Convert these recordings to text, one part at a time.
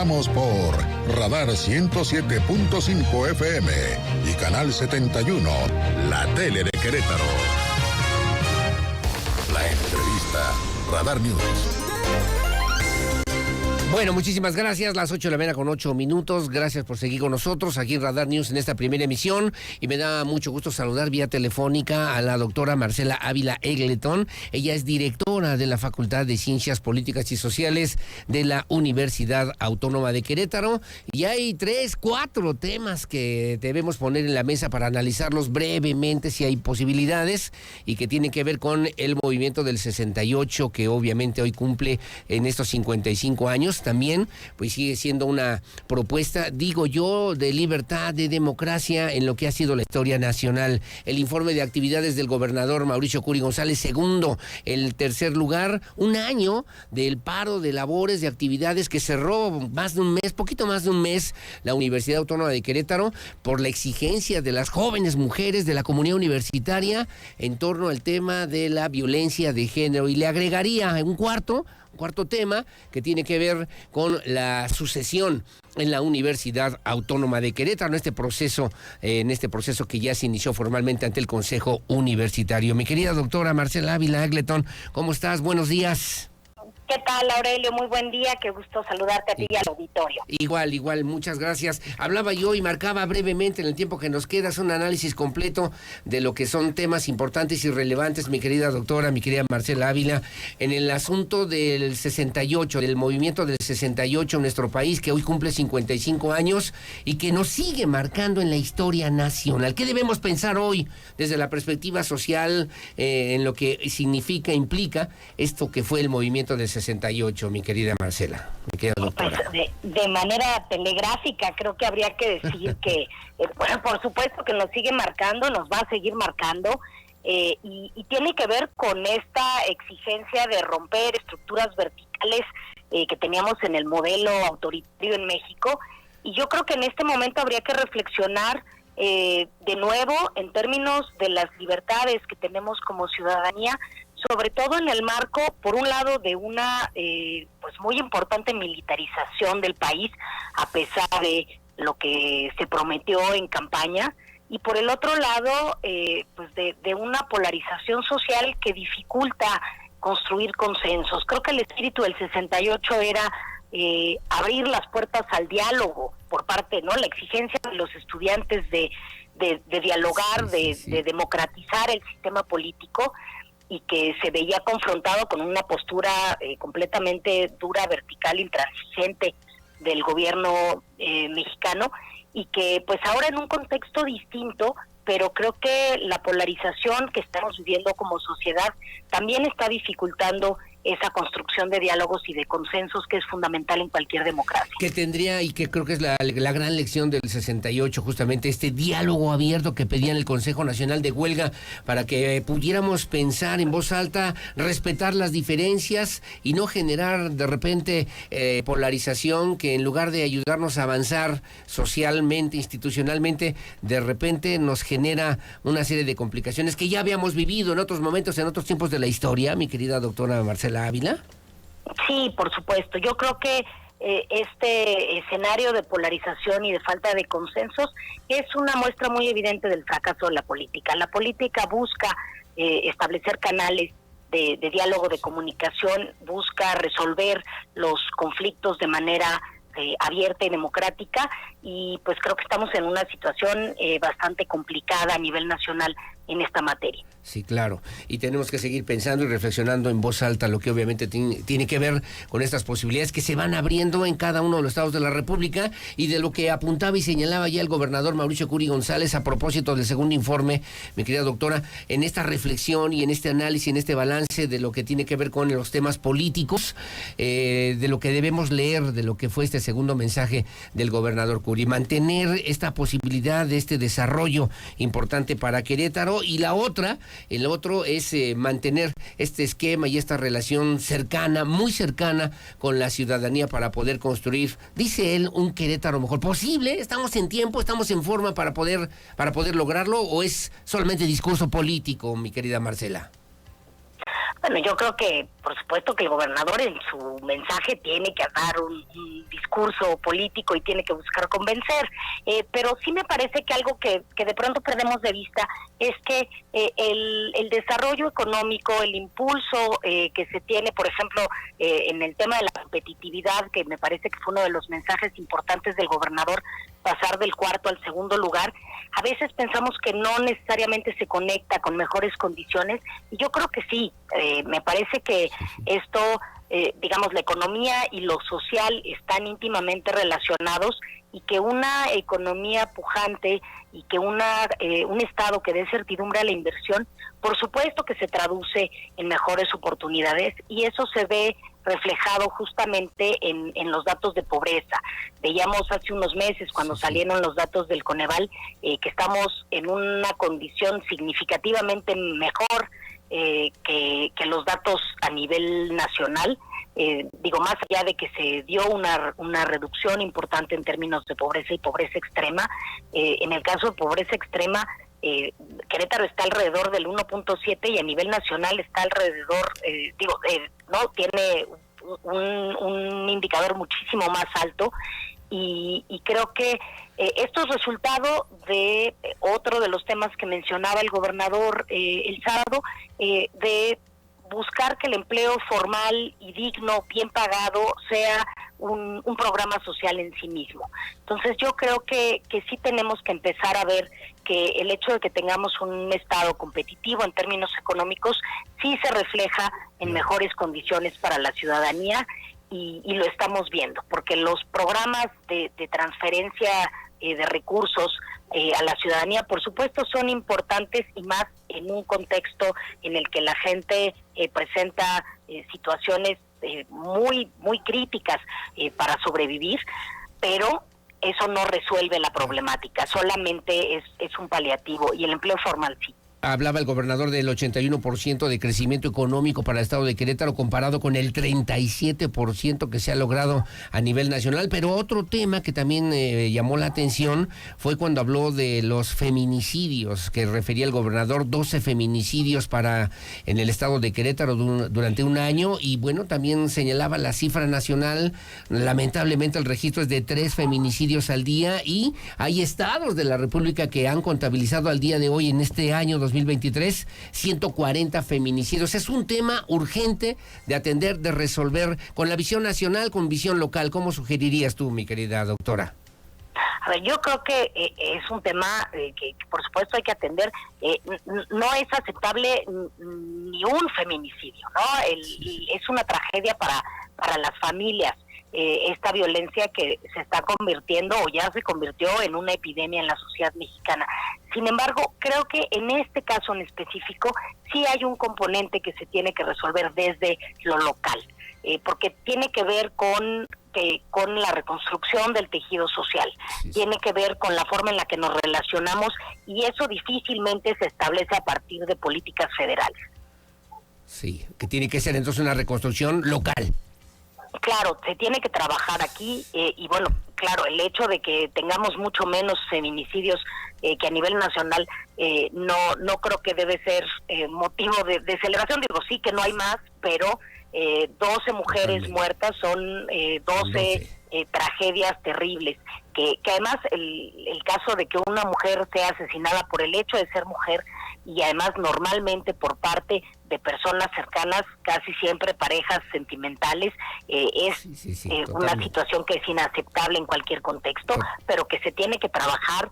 Estamos por Radar 107.5 FM y Canal 71, la tele de Querétaro. La entrevista, Radar News. Bueno, muchísimas gracias. Las 8:08 a.m. Gracias por seguir con nosotros aquí en Radar News en esta primera emisión. Y me da mucho gusto saludar vía telefónica a la doctora Marcela Ávila Egletón. Ella es directora de la Facultad de Ciencias Políticas y Sociales de la Universidad Autónoma de Querétaro. Y hay 4 temas que debemos poner en la mesa para analizarlos brevemente si hay posibilidades y que tienen que ver con el movimiento del 68 que obviamente hoy cumple en estos 55 años. También, pues sigue siendo una propuesta, digo yo, de libertad, de democracia en lo que ha sido la historia nacional. El informe de actividades del gobernador Mauricio Curi González, segundo, el tercer lugar, un año del paro de labores, de actividades que cerró más de un mes, poquito más de un mes, la Universidad Autónoma de Querétaro por la exigencia de las jóvenes mujeres de la comunidad universitaria en torno al tema de la violencia de género. Y le agregaría un cuarto tema que tiene que ver con la sucesión en la Universidad Autónoma de Querétaro, en este proceso que ya se inició formalmente ante el Consejo Universitario. Mi querida doctora Marcela Ávila Egletón, ¿cómo estás? Buenos días. ¿Qué tal, Aurelio? Muy buen día, qué gusto saludarte a ti y al auditorio. Igual, muchas gracias. Hablaba yo y marcaba brevemente en el tiempo que nos queda un análisis completo de lo que son temas importantes y relevantes, mi querida doctora, mi querida Marcela Ávila, en el asunto del 68, del movimiento del 68 en nuestro país, que hoy cumple 55 años y que nos sigue marcando en la historia nacional. ¿Qué debemos pensar hoy desde la perspectiva social en lo que significa, implica esto que fue el movimiento del 68, mi querida Marcela, mi querida doctora? Pues de manera telegráfica creo que habría que decir que, bueno, por supuesto que nos sigue marcando, nos va a seguir marcando, y tiene que ver con esta exigencia de romper estructuras verticales que teníamos en el modelo autoritario en México, y yo creo que en este momento habría que reflexionar de nuevo en términos de las libertades que tenemos como ciudadanía, sobre todo en el marco, por un lado, de una pues muy importante militarización del país, a pesar de lo que se prometió en campaña, y por el otro lado, pues de una polarización social que dificulta construir consensos. Creo que el espíritu del 68 era abrir las puertas al diálogo por parte, ¿no?, la exigencia de los estudiantes de dialogar, sí. de democratizar el sistema político, y que se veía confrontado con una postura completamente dura, vertical, intransigente del gobierno mexicano, y que pues ahora en un contexto distinto, pero creo que la polarización que estamos viviendo como sociedad también está dificultando esa construcción de diálogos y de consensos que es fundamental en cualquier democracia. Que tendría, y que creo que es la gran lección del 68, justamente este diálogo abierto que pedían el Consejo Nacional de Huelga para que pudiéramos pensar en voz alta, respetar las diferencias y no generar de repente polarización que en lugar de ayudarnos a avanzar socialmente, institucionalmente, de repente nos genera una serie de complicaciones que ya habíamos vivido en otros momentos, en otros tiempos de la historia, mi querida doctora Marcela Ávila. Sí, por supuesto. Yo creo que este escenario de polarización y de falta de consensos es una muestra muy evidente del fracaso de la política. La política busca establecer canales de diálogo, de comunicación, busca resolver los conflictos de manera abierta y democrática, y pues creo que estamos en una situación bastante complicada a nivel nacional en esta materia. Sí, claro, y tenemos que seguir pensando y reflexionando en voz alta, lo que obviamente tiene que ver con estas posibilidades que se van abriendo en cada uno de los estados de la República, y de lo que apuntaba y señalaba ya el gobernador Mauricio Curi González a propósito del segundo informe, mi querida doctora, en esta reflexión y en este análisis, en este balance de lo que tiene que ver con los temas políticos, de lo que debemos leer, de lo que fue este segundo mensaje del gobernador Curi, mantener esta posibilidad de este desarrollo importante para Querétaro, y el otro es mantener este esquema y esta relación cercana, muy cercana con la ciudadanía para poder construir, dice él, un Querétaro mejor. ¿Posible? ¿Estamos en tiempo? ¿Estamos en forma para poder lograrlo? ¿O es solamente discurso político, mi querida Marcela? Bueno, yo creo que, por supuesto, que el gobernador en su mensaje tiene que dar un discurso político y tiene que buscar convencer, pero sí me parece que algo que de pronto perdemos de vista es que el desarrollo económico, el impulso que se tiene, por ejemplo, en el tema de la competitividad, que me parece que fue uno de los mensajes importantes del gobernador, pasar del cuarto al segundo lugar, a veces pensamos que no necesariamente se conecta con mejores condiciones, y yo creo que sí. Me parece que esto, digamos, la economía y lo social están íntimamente relacionados, y que una economía pujante y que un Estado que dé certidumbre a la inversión, por supuesto que se traduce en mejores oportunidades, y eso se ve reflejado justamente en los datos de pobreza. Veíamos hace unos meses, cuando salieron los datos del Coneval, que estamos en una condición significativamente mejor que los datos a nivel nacional. Digo, más allá de que se dio una reducción importante en términos de pobreza y pobreza extrema, en el caso de pobreza extrema, Querétaro está alrededor del 1.7 y a nivel nacional está alrededor, no tiene un indicador muchísimo más alto, y creo que esto es resultado de otro de los temas que mencionaba el gobernador el sábado, de buscar que el empleo formal y digno, bien pagado, sea un programa social en sí mismo. Entonces yo creo que sí tenemos que empezar a ver que el hecho de que tengamos un Estado competitivo en términos económicos sí se refleja en mejores condiciones para la ciudadanía, y lo estamos viendo, porque los programas de transferencia de recursos a la ciudadanía, por supuesto, son importantes, y más en un contexto en el que la gente presenta situaciones muy críticas para sobrevivir, pero eso no resuelve la problemática, solamente es un paliativo, y el empleo formal sí. Hablaba el gobernador del 81% de crecimiento económico para el estado de Querétaro, comparado con el 37% que se ha logrado a nivel nacional. Pero otro tema que también llamó la atención fue cuando habló de los feminicidios, que refería el gobernador, 12 feminicidios en el estado de Querétaro durante un año. Y bueno, también señalaba la cifra nacional. Lamentablemente el registro es de 3 feminicidios al día, y hay estados de la República que han contabilizado al día de hoy, en este año 2023, 140 feminicidios. Es un tema urgente de atender, de resolver, con la visión nacional, con visión local. ¿Cómo sugerirías tú, mi querida doctora? A ver, yo creo que es un tema que por supuesto hay que atender. No es aceptable ni un feminicidio, ¿no? Es una tragedia para las familias. Esta violencia que se está convirtiendo, o ya se convirtió, en una epidemia en la sociedad mexicana. Sin embargo, creo que en este caso en específico sí hay un componente que se tiene que resolver desde lo local, porque tiene que ver con la reconstrucción del tejido social, tiene que ver con la forma en la que nos relacionamos, y eso difícilmente se establece a partir de políticas federales. Sí, que tiene que ser entonces una reconstrucción local. Claro, se tiene que trabajar aquí, y bueno, claro, el hecho de que tengamos mucho menos feminicidios que a nivel nacional, no creo que debe ser motivo de celebración. Digo, sí que no hay más, pero 12 mujeres muertas son 12 tragedias terribles, que además el caso de que una mujer sea asesinada por el hecho de ser mujer, y además normalmente por parte de personas cercanas, casi siempre parejas sentimentales, es una situación que es inaceptable en cualquier contexto, pero que se tiene que trabajar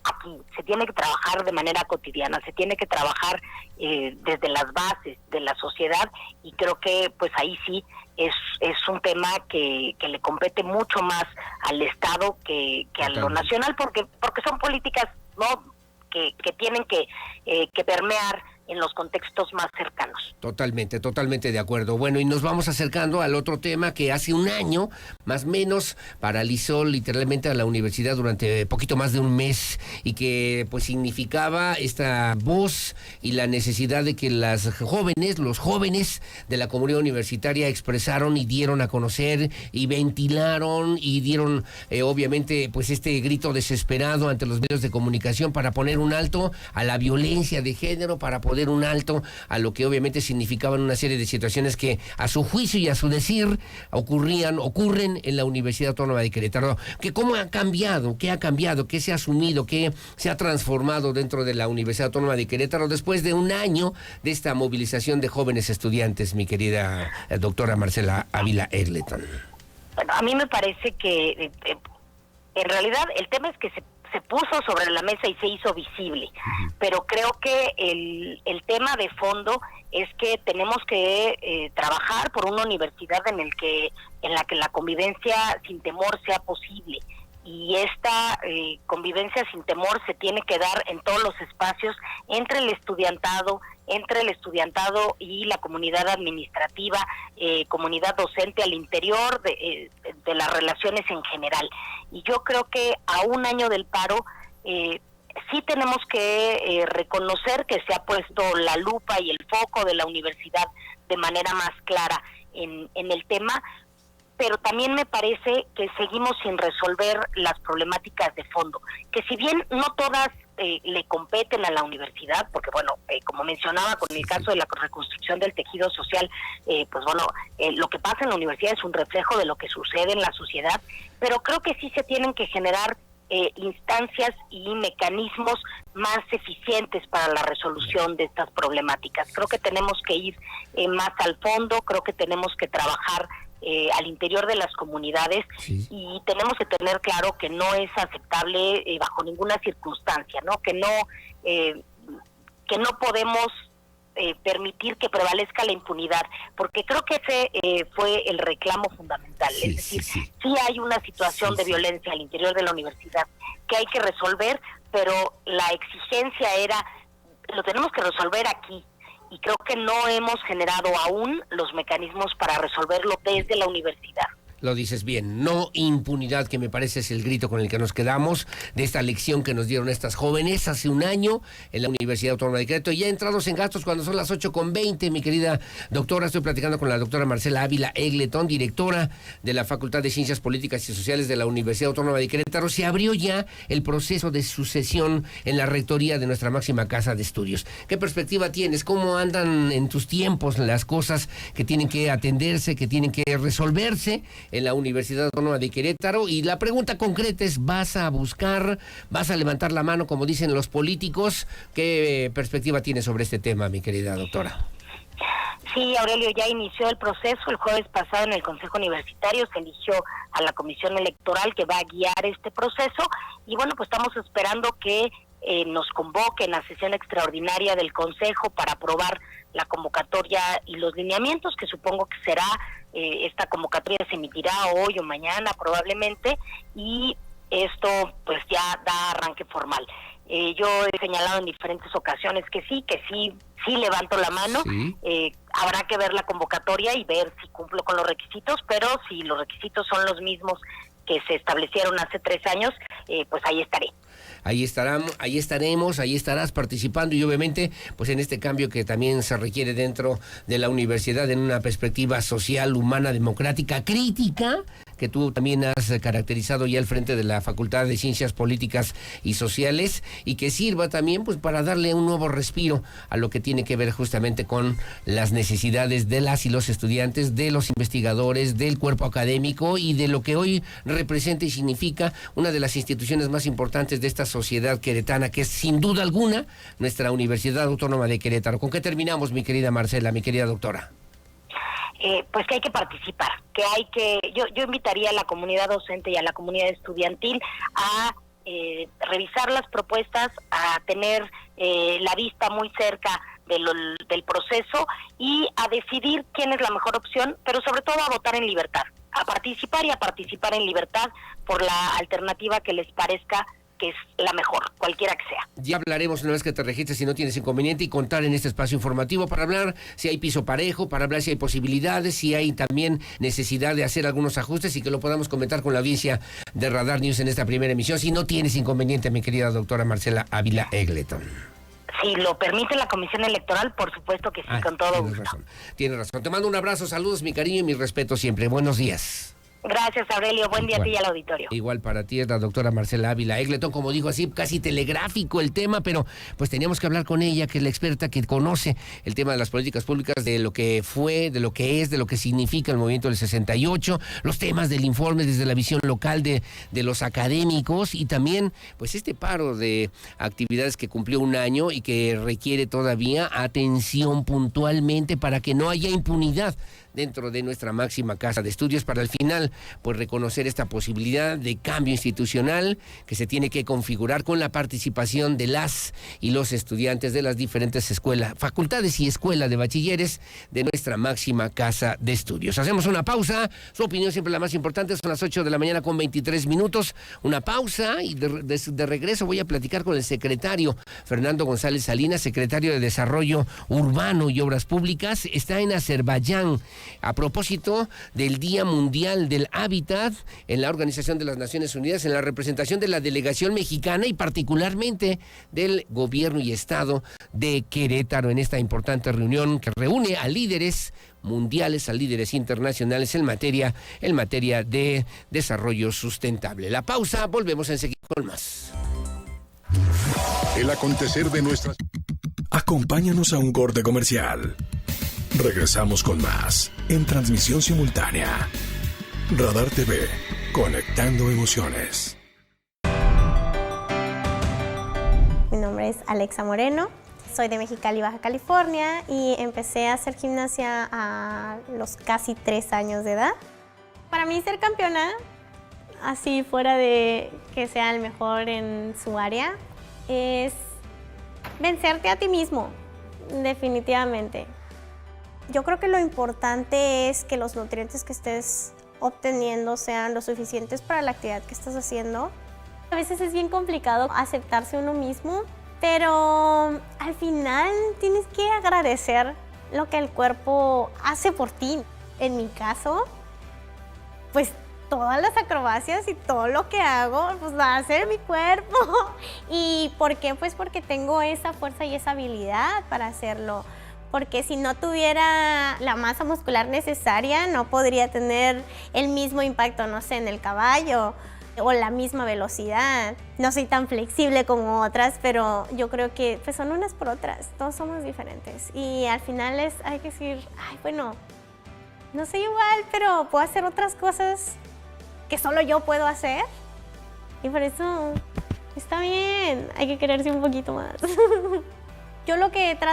aquí, se tiene que trabajar de manera cotidiana, se tiene que trabajar desde las bases de la sociedad, y creo que pues ahí sí es un tema que le compete mucho más al Estado que a lo nacional, porque son políticas, ¿no?, que tienen que permear en los contextos más cercanos. Totalmente de acuerdo. Bueno, y nos vamos acercando al otro tema que hace un año, más o menos, paralizó literalmente a la universidad durante poquito más de un mes, y que pues significaba esta voz y la necesidad de que los jóvenes de la comunidad universitaria expresaron y dieron a conocer y ventilaron y dieron obviamente pues este grito desesperado ante los medios de comunicación para poner un alto a la violencia de género, para poder poner un alto a lo que obviamente significaban una serie de situaciones que a su juicio y a su decir ocurren en la Universidad Autónoma de Querétaro. ¿Cómo ha cambiado? ¿Qué ha cambiado? ¿Qué se ha asumido? ¿Qué se ha transformado dentro de la Universidad Autónoma de Querétaro después de un año de esta movilización de jóvenes estudiantes, mi querida doctora Marcela Ávila Egleton? Bueno, a mí me parece que en realidad el tema es que se puso sobre la mesa y se hizo visible, pero creo que el tema de fondo es que tenemos que trabajar por una universidad en la que la convivencia sin temor sea posible, y esta convivencia sin temor se tiene que dar en todos los espacios entre el estudiantado y la comunidad administrativa, comunidad docente al interior de las relaciones en general. Y yo creo que a un año del paro sí tenemos que reconocer que se ha puesto la lupa y el foco de la universidad de manera más clara en el tema, pero también me parece que seguimos sin resolver las problemáticas de fondo, que si bien no todas le competen a la universidad, porque bueno, como mencionaba con el caso de la reconstrucción del tejido social, pues bueno, lo que pasa en la universidad es un reflejo de lo que sucede en la sociedad, pero creo que sí se tienen que generar instancias y mecanismos más eficientes para la resolución de estas problemáticas. Creo que tenemos que ir más al fondo, creo que tenemos que trabajar al interior de las comunidades, sí. Y tenemos que tener claro que no es aceptable bajo ninguna circunstancia, ¿no? Que no podemos permitir que prevalezca la impunidad, porque creo que ese fue el reclamo fundamental, sí, es decir, sí hay una situación de violencia al interior de la universidad que hay que resolver, pero la exigencia era, lo tenemos que resolver aquí, y creo que no hemos generado aún los mecanismos para resolverlo desde la universidad. Lo dices bien, no impunidad, que me parece es el grito con el que nos quedamos de esta lección que nos dieron estas jóvenes hace un año en la Universidad Autónoma de Querétaro. Ya entrados en gastos cuando son las 8:20, mi querida doctora, estoy platicando con la doctora Marcela Ávila Egleton, directora de la Facultad de Ciencias Políticas y Sociales de la Universidad Autónoma de Querétaro. Se abrió ya el proceso de sucesión en la rectoría de nuestra máxima casa de estudios. ¿Qué perspectiva tienes? ¿Cómo andan en tus tiempos las cosas que tienen que atenderse, que tienen que resolverse en la Universidad Autónoma de Querétaro? Y la pregunta concreta es, ¿vas a levantar la mano, como dicen los políticos? ¿Qué perspectiva tienes sobre este tema, mi querida doctora? Sí, Aurelio, ya inició el proceso. El jueves pasado en el Consejo Universitario se eligió a la Comisión Electoral que va a guiar este proceso, y bueno, pues estamos esperando que nos convoquen a sesión extraordinaria del Consejo para aprobar la convocatoria y los lineamientos, que supongo que será, esta convocatoria se emitirá hoy o mañana probablemente, y esto pues ya da arranque formal. Yo he señalado en diferentes ocasiones que sí levanto la mano, sí. Habrá que ver la convocatoria y ver si cumplo con los requisitos, pero si los requisitos son los mismos que se establecieron hace 3 años, pues ahí estaré. Ahí estaremos, ahí estarás participando, y obviamente pues en este cambio que también se requiere dentro de la universidad en una perspectiva social, humana, democrática, crítica, que tú también has caracterizado ya al frente de la Facultad de Ciencias Políticas y Sociales, y que sirva también pues para darle un nuevo respiro a lo que tiene que ver justamente con las necesidades de las y los estudiantes, de los investigadores, del cuerpo académico y de lo que hoy representa y significa una de las instituciones más importantes de esta sociedad queretana, que es sin duda alguna nuestra Universidad Autónoma de Querétaro. ¿Con qué terminamos, mi querida Marcela, mi querida doctora? Pues que hay que participar, yo invitaría a la comunidad docente y a la comunidad estudiantil a revisar las propuestas, a tener la vista muy cerca del proceso y a decidir quién es la mejor opción, pero sobre todo a votar en libertad, a participar en libertad por la alternativa que les parezca que es la mejor, cualquiera que sea. Ya hablaremos una vez que te registres, si no tienes inconveniente, y contar en este espacio informativo para hablar si hay piso parejo, para hablar si hay posibilidades, si hay también necesidad de hacer algunos ajustes, y que lo podamos comentar con la audiencia de Radar News en esta primera emisión. Si no tienes inconveniente, mi querida doctora Marcela Ávila Egleton. Si lo permite la Comisión Electoral, por supuesto que sí, con todo gusto. Tienes razón. Te mando un abrazo, saludos, mi cariño y mi respeto siempre. Buenos días. Gracias, Aurelio. Buen día a ti y al auditorio. Igual para ti es la doctora Marcela Ávila Egletón, como dijo, así casi telegráfico el tema, pero pues teníamos que hablar con ella, que es la experta que conoce el tema de las políticas públicas, de lo que fue, de lo que es, de lo que significa el movimiento del 68, los temas del informe desde la visión local de los académicos y también pues este paro de actividades que cumplió un año y que requiere todavía atención puntualmente para que no haya impunidad dentro de nuestra máxima casa de estudios, para al final pues reconocer esta posibilidad de cambio institucional que se tiene que configurar con la participación de las y los estudiantes de las diferentes escuelas, facultades y escuelas de bachilleres de nuestra máxima casa de estudios. Hacemos una pausa, su opinión siempre la más importante, son las 8 de la mañana con 23 minutos, una pausa y de regreso voy a platicar con el secretario Fernando González Salinas, secretario de Desarrollo Urbano y Obras Públicas, está en Azerbaiyán a propósito del Día Mundial del Hábitat en la Organización de las Naciones Unidas, en la representación de la delegación mexicana y particularmente del gobierno y estado de Querétaro en esta importante reunión que reúne a líderes mundiales, a líderes internacionales en materia de desarrollo sustentable. La pausa, volvemos enseguida con más. El acontecer de nuestras... Acompáñanos a un corte comercial. Regresamos con más en transmisión simultánea. Radar TV, conectando emociones. Mi nombre es Alexa Moreno, soy de Mexicali, Baja California y empecé a hacer gimnasia a los casi 3 años de edad. Para mí ser campeona, así fuera de que sea el mejor en su área, es vencerte a ti mismo, definitivamente. Yo creo que lo importante es que los nutrientes que estés obteniendo sean lo suficientes para la actividad que estás haciendo. A veces es bien complicado aceptarse uno mismo, pero al final tienes que agradecer lo que el cuerpo hace por ti. En mi caso, pues todas las acrobacias y todo lo que hago, pues va a hacer mi cuerpo. ¿Y por qué? Pues porque tengo esa fuerza y esa habilidad para hacerlo. Porque si no tuviera la masa muscular necesaria, no podría tener el mismo impacto, no sé, en el caballo o la misma velocidad. No soy tan flexible como otras, pero yo creo que pues, son unas por otras. Todos somos diferentes. Y al final hay que decir, ay, bueno, no soy igual, pero puedo hacer otras cosas que solo yo puedo hacer. Y por eso está bien, hay que quererse un poquito más. Yo lo que trato